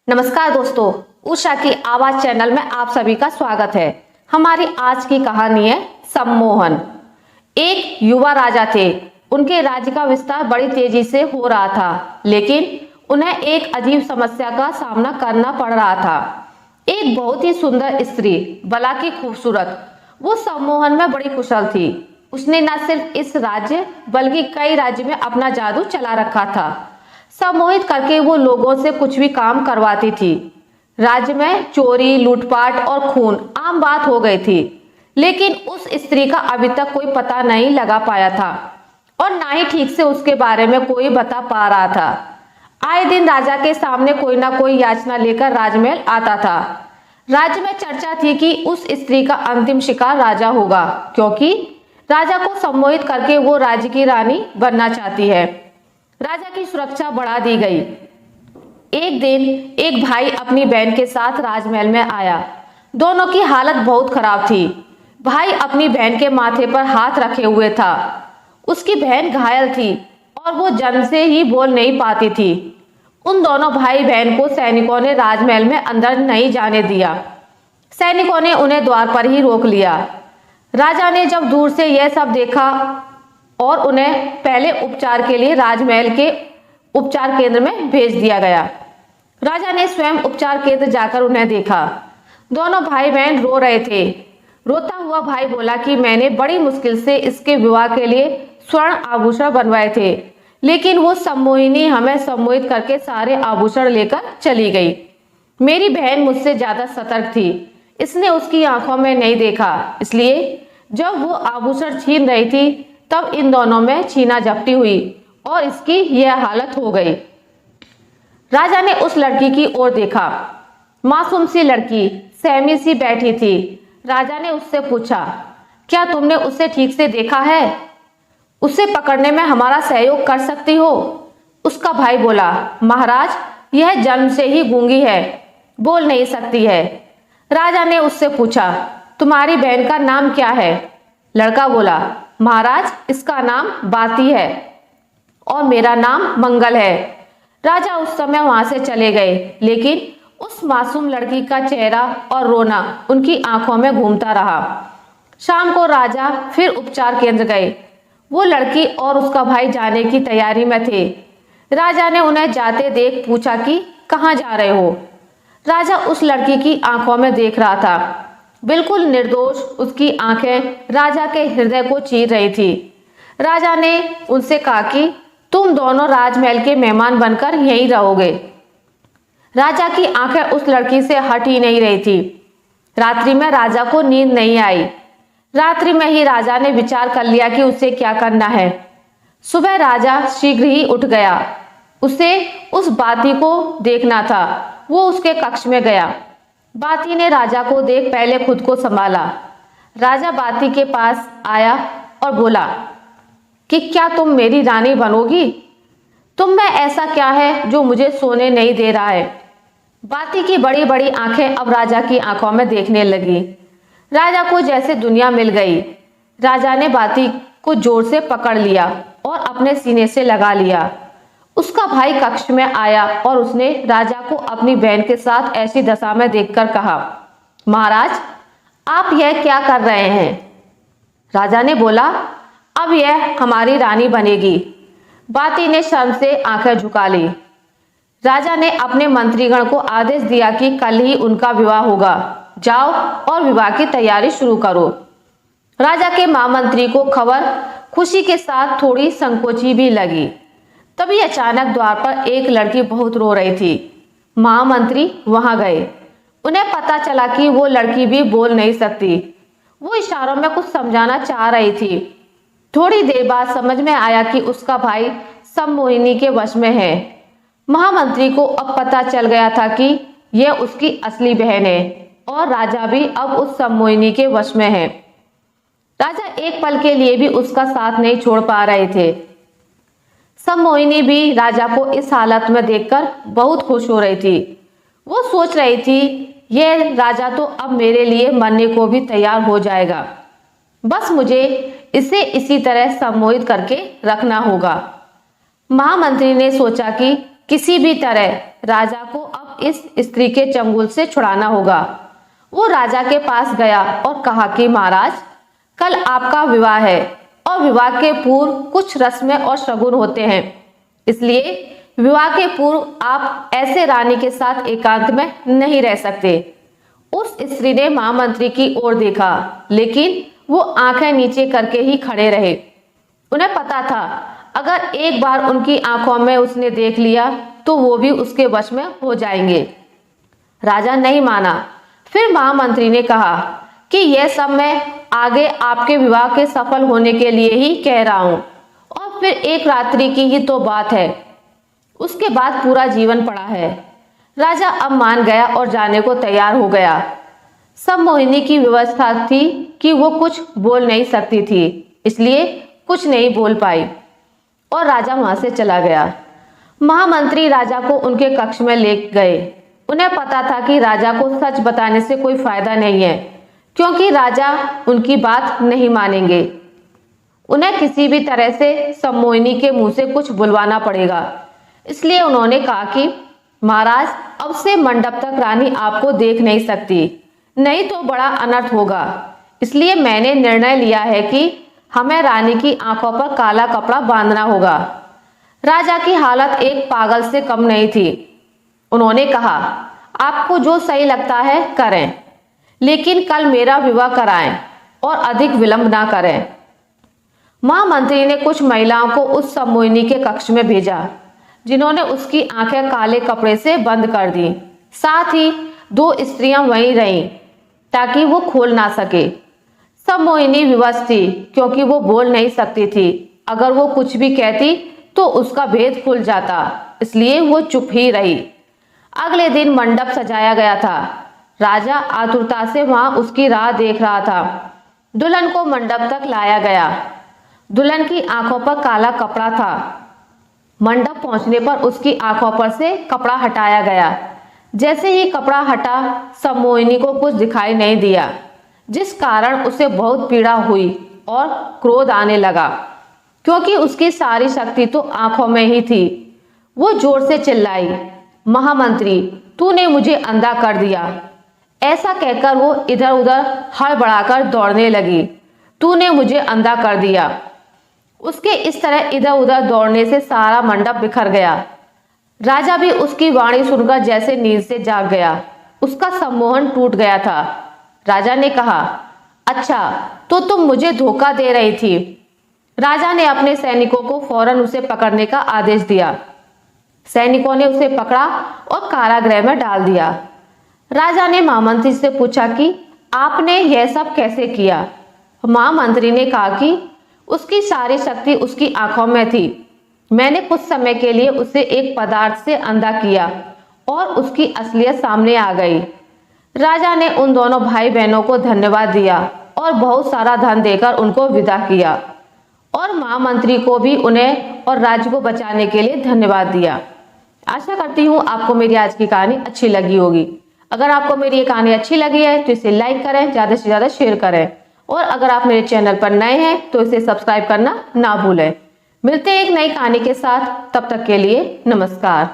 नमस्कार दोस्तों, उषा की आवाज चैनल में आप सभी का स्वागत है। हमारी आज की कहानी है सम्मोहन। एक युवा राजा थे। उनके राज्य का विस्तार बड़ी तेजी से हो रहा था, लेकिन उन्हें एक अजीब समस्या का सामना करना पड़ रहा था। एक बहुत ही सुंदर स्त्री, भला की खूबसूरत, वो सम्मोहन में बड़ी कुशल थी। उसने न सिर्फ इस राज्य बल्कि कई राज्य में अपना जादू चला रखा था। सम्मोहित करके वो लोगों से कुछ भी काम करवाती थी। राज्य में चोरी, लूटपाट और खून आम बात हो गई थी, लेकिन उस स्त्री का अभी तक कोई पता नहीं लगा पाया था और ना ही ठीक से उसके बारे में कोई बता पा रहा था। आए दिन राजा के सामने कोई ना कोई याचना लेकर राजमहल आता था। राज्य में चर्चा थी कि उस स्त्री का अंतिम शिकार राजा होगा, क्योंकि राजा को सम्मोहित करके वो राज्य की रानी बनना चाहती है। राजा की सुरक्षा बढ़ा दी गई। एक दिन एक भाई अपनी बहन के साथ राजमहल में आया। दोनों की हालत बहुत खराब थी। भाई अपनी बहन के माथे पर हाथ रखे हुए था। उसकी बहन घायल थी और वो जन्म से ही बोल नहीं पाती थी। उन दोनों भाई बहन को सैनिकों ने राजमहल में अंदर नहीं जाने दिया। सैनिकों ने उन्हें द्वार पर ही रोक लिया। राजा ने जब दूर से यह सब देखा और उन्हें पहले उपचार के लिए राजमहल के उपचार केंद्र में भेज दिया गया। राजा ने स्वयं उपचार केंद्र जाकर उन्हें देखा। दोनों भाई बहन रो रहे थे। रोता हुआ भाई बोला कि मैंने बड़ी मुश्किल से इसके विवाह के लिए स्वर्ण आभूषण बनवाए थे, लेकिन वो सम्मोहिनी हमें सम्मोहित करके सारे आभूषण लेकर चली गई। मेरी बहन मुझसे ज्यादा सतर्क थी। इसने उसकी आंखों में नहीं देखा, इसलिए जब वो आभूषण छीन रही थी तब इन दोनों में छीना झपटी हुई और इसकी यह हालत हो गई। राजा ने उस लड़की की ओर देखा। मासूम सी लड़की सहमी सी बैठी थी। राजा ने उससे पूछा, क्या तुमने उसे ठीक से देखा है? उसे पकड़ने में हमारा सहयोग कर सकती हो? उसका भाई बोला, महाराज, यह जन्म से ही गूंगी है, बोल नहीं सकती है। राजा ने उससे पूछा, तुम्हारी बहन का नाम क्या है? लड़का बोला, महाराज, इसका नाम बाती है और मेरा नाम मंगल है। राजा उस समय वहां से चले गए, लेकिन उस मासूम लड़की का चेहरा और रोना उनकी आंखों में घूमता रहा। शाम को राजा फिर उपचार केंद्र गए। वो लड़की और उसका भाई जाने की तैयारी में थे। राजा ने उन्हें जाते देख पूछा कि कहाँ जा रहे हो? राजा उस लड़की की आंखों में देख रहा था। बिल्कुल निर्दोष उसकी आंखें राजा के हृदय को चीर रही थी। राजा ने उनसे कहा कि तुम दोनों राजमहल के मेहमान बनकर यहीं रहोगे। राजा की आंखें उस लड़की से हट ही नहीं रही थी। रात्रि में राजा को नींद नहीं आई। रात्रि में ही राजा ने विचार कर लिया कि उसे क्या करना है। सुबह राजा शीघ्र ही उठ गया। उसे उस बाती को देखना था। वो उसके कक्ष में गया। बाती ने राजा को देख पहले खुद को संभाला। राजा बाती के पास आया और बोला कि क्या तुम मेरी रानी बनोगी? तुम में ऐसा क्या है जो मुझे सोने नहीं दे रहा है? बाती की बड़ी बड़ी आंखें अब राजा की आंखों में देखने लगी। राजा को जैसे दुनिया मिल गई। राजा ने बाती को जोर से पकड़ लिया और अपने सीने से लगा लिया। उसका भाई कक्ष में आया और उसने राजा को अपनी बहन के साथ ऐसी दशा में देखकर कहा, महाराज, आप यह क्या कर रहे हैं? राजा ने बोला, अब यह हमारी रानी बनेगी। बाती ने शर्म से आंखें झुका ली। राजा ने अपने मंत्रीगण को आदेश दिया कि कल ही उनका विवाह होगा। जाओ और विवाह की तैयारी शुरू करो। राजा के महामंत्री को खबर खुशी के साथ थोड़ी संकोची भी लगी। तभी अचानक द्वार पर एक लड़की बहुत रो रही थी। महामंत्री वहां गए। उन्हें पता चला कि वो लड़की भी बोल नहीं सकती। वो इशारों में कुछ समझाना चाह रही थी। थोड़ी देर बाद समझ में आया कि उसका भाई सम्मोहिनी के वश में है। महामंत्री को अब पता चल गया था कि यह उसकी असली बहन है और राजा भी अब उस सम्मोहिनी के वश में है। राजा एक पल के लिए भी उसका साथ नहीं छोड़ पा रहे थे। सम्मोहिनी भी राजा को इस हालत में देखकर बहुत खुश हो रही थी। वो सोच रही थी, यह राजा तो अब मेरे लिए मरने को भी तैयार हो जाएगा। बस मुझे इसे इसी तरह सम्मोहित करके रखना होगा। महामंत्री ने सोचा कि किसी भी तरह राजा को अब इस स्त्री के चंगुल से छुड़ाना होगा। वो राजा के पास गया और कहा कि महाराज, कल आपका विवाह है और विवाह के पूर्व कुछ रस्में और शगुन होते हैं, इसलिए विवाह के पूर्व आप ऐसे रानी के साथ एकांत में नहीं रह सकते। उस स्त्री ने महामंत्री की ओर देखा, लेकिन वो आंखें नीचे करके ही खड़े रहे। उन्हें पता था अगर एक बार उनकी आंखों में उसने देख लिया तो वो भी उसके वश में हो जाएंगे। राजा नहीं माना। फिर महामंत्री ने कहा कि यह सब मैं आगे आपके विवाह के सफल होने के लिए ही कह रहा हूं, और फिर एक रात्रि की ही तो बात है, उसके बाद पूरा जीवन पड़ा है। राजा अब मान गया और जाने को तैयार हो गया। सम्मोहिनी की व्यवस्था थी कि वो कुछ बोल नहीं सकती थी, इसलिए कुछ नहीं बोल पाई और राजा वहां से चला गया। महामंत्री राजा को उनके कक्ष में ले गए। उन्हें पता था कि राजा को सच बताने से कोई फायदा नहीं है, क्योंकि राजा उनकी बात नहीं मानेंगे। उन्हें किसी भी तरह से सम्मोहिनी के मुंह से कुछ बुलवाना पड़ेगा। इसलिए उन्होंने कहा कि महाराज, अब से मंडप तक रानी आपको देख नहीं सकती, नहीं तो बड़ा अनर्थ होगा। इसलिए मैंने निर्णय लिया है कि हमें रानी की आंखों पर काला कपड़ा बांधना होगा। राजा की हालत एक पागल से कम नहीं थी। उन्होंने कहा, आपको जो सही लगता है करें, लेकिन कल मेरा विवाह कराएं और अधिक विलंब ना करें। महामंत्री ने कुछ महिलाओं को उस सम्मोहिनी के कक्ष में भेजा, जिन्होंने उसकी आंखें काले कपड़े से बंद कर दी। साथ ही 2 स्त्रियां वहीं रहीं ताकि वो खोल ना सके। सम्मोहिनी विवश थी, क्योंकि वो बोल नहीं सकती थी। अगर वो कुछ भी कहती तो उसका भेद खुल जाता, इसलिए वो चुप ही रही। अगले दिन मंडप सजाया गया था। राजा आतुरता से वहां उसकी राह देख रहा था। दुल्हन को मंडप तक लाया गया। दुल्हन की आंखों पर काला कपड़ा था। मंडप पहुंचने पर उसकी आंखों पर से कपड़ा हटाया गया। जैसे ही कपड़ा हटा, सम्मोहिनी को कुछ दिखाई नहीं दिया, जिस कारण उसे बहुत पीड़ा हुई और क्रोध आने लगा, क्योंकि उसकी सारी शक्ति तो आंखों में ही थी। वो जोर से चिल्लाई, महामंत्री, तूने मुझे अंधा कर दिया। ऐसा कहकर वो इधर उधर हड़बड़ाकर दौड़ने लगी। तूने मुझे अंधा कर दिया। उसके इस तरह इधर उधर दौड़ने से सारा मंडप बिखर गया। राजा भी उसकी वाणी सुनकर जैसे नींद से जाग गया। उसका सम्मोहन टूट गया था। राजा ने कहा, अच्छा, तो तुम मुझे धोखा दे रही थी। राजा ने अपने सैनिकों को फौरन उसे पकड़ने का आदेश दिया। सैनिकों ने उसे पकड़ा और कारागृह में डाल दिया। राजा ने महामंत्री से पूछा कि आपने यह सब कैसे किया। महामंत्री ने कहा कि उसकी सारी शक्ति उसकी आंखों में थी। मैंने कुछ समय के लिए उसे एक पदार्थ से अंधा किया और उसकी असलियत सामने आ गई। राजा ने उन दोनों भाई बहनों को धन्यवाद दिया और बहुत सारा धन देकर उनको विदा किया, और महामंत्री को भी उन्हें और राज्य को बचाने के लिए धन्यवाद दिया। आशा करती हूँ आपको मेरी आज की कहानी अच्छी लगी होगी। अगर आपको मेरी ये कहानी अच्छी लगी है तो इसे लाइक करें, ज़्यादा से ज़्यादा शेयर करें, और अगर आप मेरे चैनल पर नए हैं तो इसे सब्सक्राइब करना ना भूलें। मिलते हैं एक नई कहानी के साथ, तब तक के लिए नमस्कार।